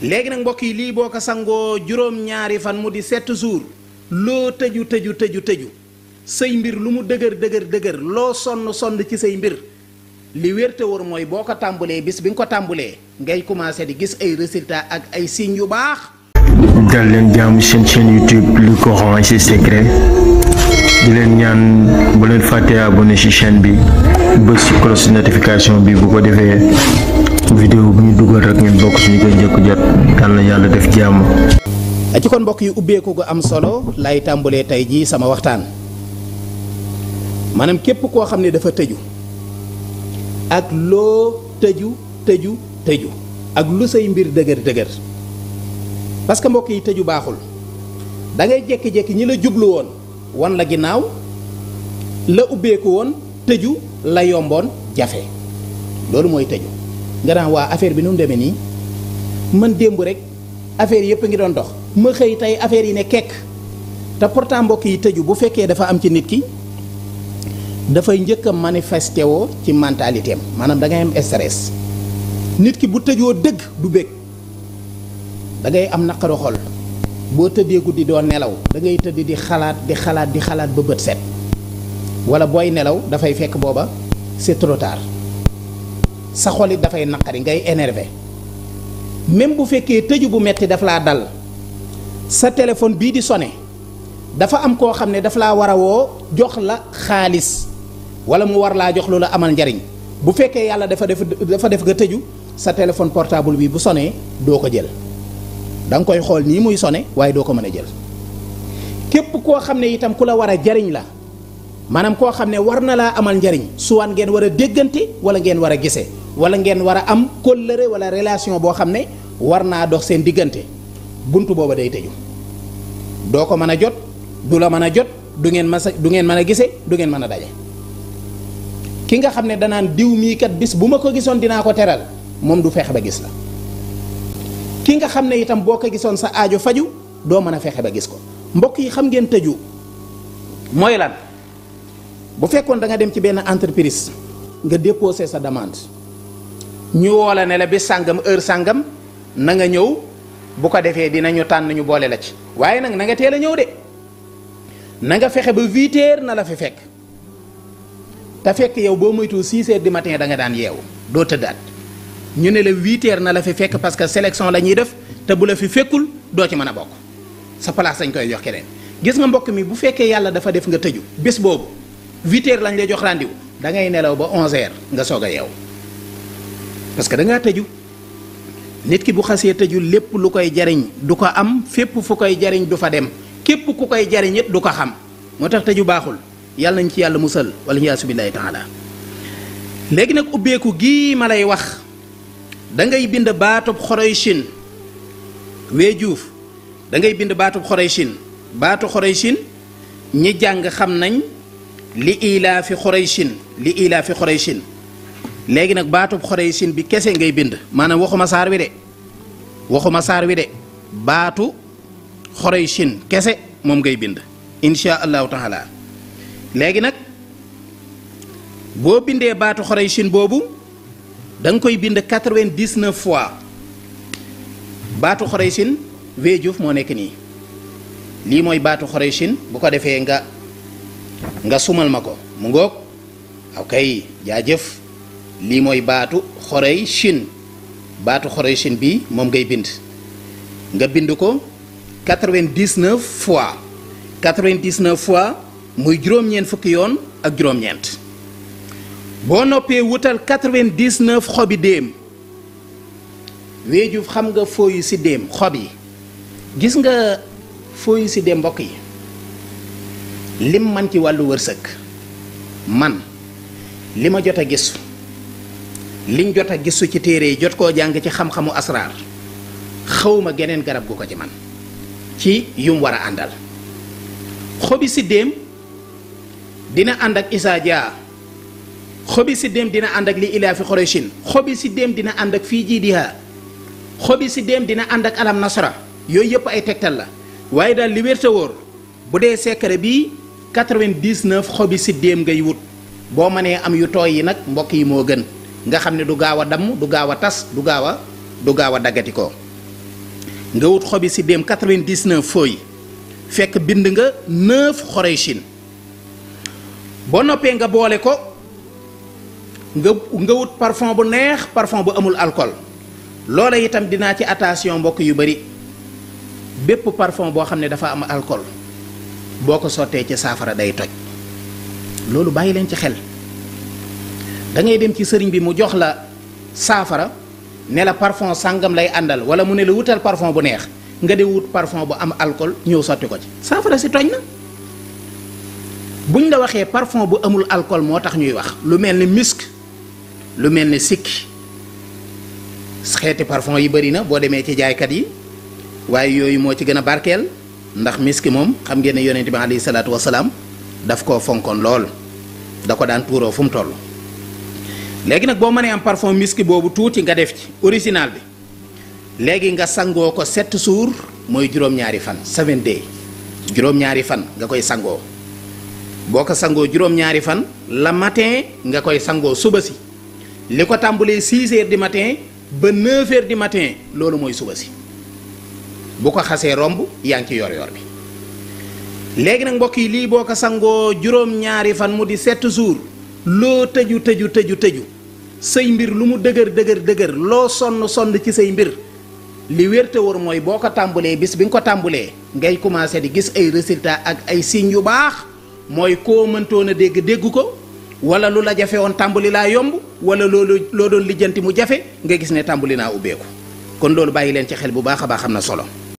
léegi nag mbokk yi lii boo ko sangoo juróom-ñaari fan mu di 7 jours loo tëju say mbir lu mu dëgër loo sonn ci say mbir li wér te wóor mooy boo ko tàmbalee bis bi nga ko tàmbalee ngay commencé di gis ay résultats ak ay signes yu baax. dal leen jaamu seen chaîne YouTube Le Coran et ses secrets di leen ñaan bu leen fàttee abonné ci chaîne bi bës ci cloche notification bi bu ko defee vidéo bu ñu dugal rek ngeen bokk suñu koy njëkk jot yal na yàlla def jàmm. ci kon mbokk yi ubbeeku gu am solo lay tàmbalee tey jii sama waxtaan maanaam képp koo xam ne dafa tëju ak loo tëju ak lu say mbir dëgër parce que mbokk yi tëju baaxul da ngay jékki-jékki ñi la jublu woon wan la ginnaaw la ubbeeku woon tëju la yomboon jafe loolu mooy tëju nga naan waa affaire bi nu mu demee nii man démb rek affaire yëpp a ngi doon dox ma xëy tey affaire yi ne kekk te pourtant mbokk yi tëju bu fekkee dafa am ci nit ki dafay njëkk a manifesté woo ci mentalité am maanaam da ngay am stress nit ki bu tëjoo dëgg du bëgg da ngay am naqaru xol boo tëddee guddi doo nelaw da ngay tëdd di xalaat ba bët set wala booy nelaw dafay fekk booba c'est trop tard sa xol it dafay naqari ngay énervé même bu fekkee tëju bu metti daf laa dal sa téléphone bii di sonné dafa am koo xam ne daf laa war a woo jox la xaalis wala mu war laa jox lu la amal njariñ bu fekkee yàlla dafa def nga tëju sa téléphone portable bi bu sonné doo ko jël da nga koy xool nii muy sonné waaye doo ko mën a jël képp koo xam ne itam ku la war a jariñ la maanaam koo xam ne war na laa amal njariñ suwaan ngeen war a déggante wala ngeen war a gisee wala ngeen war a am kóllëre wala relation boo xam ne war naa dox seen diggante buntu booba day tëju doo ko mën a jot du la mën a jot du ngeen mën a gisee du ngeen mën a daje ki nga xam ne danaan diw mii kat bis bu ma ko gisoon dinaa ko teral moom du fexe ba gis la ki nga xam ne itam boo ko gisoon sa aajo faju doo mën a fexe ba gis ko mbokk yi xam ngeen tëju mooy lan bu fekkoon da nga dem ci benn entreprise nga déposé sa demande ñu woo la ne la bis sàngam heure sàngam na nga ñëw bu ko defee dinañu tànn ñu boole la ci waaye nag na nga teel a ñëw de na nga fexe ba 8 heures na la fi fekk te fekk yow boo moytu 6 heures du matin da nga daan yeewu doo tëddaat ñu ne la 8 heures na la fi fekk parce que sélection la ñuy def te bu la fi fekkul doo ci mën a bokk sa place dañ koy jox keneen gis nga mbokk mi bu fekkee yàlla dafa def nga tëju bés boobu 8 heures lañ lay jox rendez-vous da ngay nelaw ba 11 heures nga soog a yeewu parce que da ngaa tëju nit ki bu xasee tëju lépp lu koy jariñ du ko am fépp fu koy jariñ du fa dem képp ku koy jariñ it du ko xam moo tax tëju baaxul yàlla nañ ci yàlla musal wala yaasu billaahi taala léegi nag ubbeeku gii ma lay wax da ngay bind baatub xoroyshin weejuuf da ngay bind baatub xoroyshin baatu xoroyshin ñi jàng xam nañ li ilaafi xoroyshin léegi nag baatub xoroyshin bi kese ngay bind maanaam waxuma saar wi de baatu xoroyshin kese moom ngay bind insha allahu taala léegi nag boo bindee baatu xoroyshin boobu da nga koy bind 99 fois baatu xoroyshin weejuuf moo nekk nii lii mooy baatu xoroyshin bu ko defee nga sumal ma ko mu ngoog ok jaajëf lii mooy baatu xoroyshin bi moom ngay bind nga bind ko 99 fois muy juróom-ñeent fukki yoon ak juróom-ñeent boo noppee wutal 99 xobi déem weejuuf xam nga fooyu si déem xob yi gis nga fooyu si déem mbokk yi lim man ci wàllu wërsëg man li ma jot a gisu liñ jot a gisu ci téere yi jot koo jàng ci xam-xamu asraar xawma geneen garab gu ko ci man ci yum war a àndal xobi si déem dina ànd ak isaa jaa xobi si déem dina ànd ak li ilaa fi xoroyshin xobi si déem dina ànd ak fii jiidiha xobi si déem dina ànd ak alam nasra yooyu yëpp ay tegtal la waaye daal li wér te wóor bu dee secret bii 99 xobi si déem ngay wut boo mënee am yu tooy yi nag mbokk yi moo gën nga xam ne du gaaw a damm du gaaw a tas du gaaw a daggati ko nga wut xobi si dem 99 feuilles fekk bind nga 9 xoreysin boo noppee nga boole ko nga wut parfum bu neex parfum bu amul alcool loola itam dinaa ci attention mbokk yu bari bépp parfum boo xam ne dafa am alcool boo ko sottee ci saafara day toj loolu bàyyi leen ci xel da ngay dem ci sëriñ bi mu jox la saafara ne la parfum sàngam lay àndal wala mu ne la wutal parfum bu neex nga de wut parfum bu am alcool ñëw sotti ko ci saafara si toj na buñ la waxee parfum bu amul alcool moo tax ñuy wax lu mel ni misk lu mel ni sikki xeeti parfum yi bari na boo demee ci jaaykat yi waaye yooyu moo ci gën a barkeel ndax miski moom xam ngeen ne yonent bi alayhi salaatu wasalaam daf koo fonkoon lool da ko daan tuuroo fu mu toll léegi nag boo mënee am parfum miski boobu tuuti nga def ci original bi léegi nga sangoo ko 7 jours mooy juróom-ñaari fan 7 days juróom-ñaari fan nga koy sangoo boo ko sangoo juróom-ñaari fan la matin nga koy sangoo suba si li ko tàmbalee 6 heures du matin ba 9 heures du matin loolu mooy suba si bu ko xasee romb yaa ngi ci yor-yor bi léegi nag mbokk yi lii boo ko sangoo juróom-ñaari fan mu di 7 jours loo tëju say mbir lu mu dëgër loo sonn ci say mbir li wér te wóor mooy boo ko tàmbalee bis bi nga ko tàmbalee ngay commencé di gis ay résultats ak ay signes yu baax mooy koo mëntoon a dégg ko wala lu la jafe woon tàmbali laa yomb wala loolu loo doon lijjanti mu jafe nga gis ne tàmbali naa ubbeeku kon loolu bàyyi leen ci xel bu baax a baax am na solo.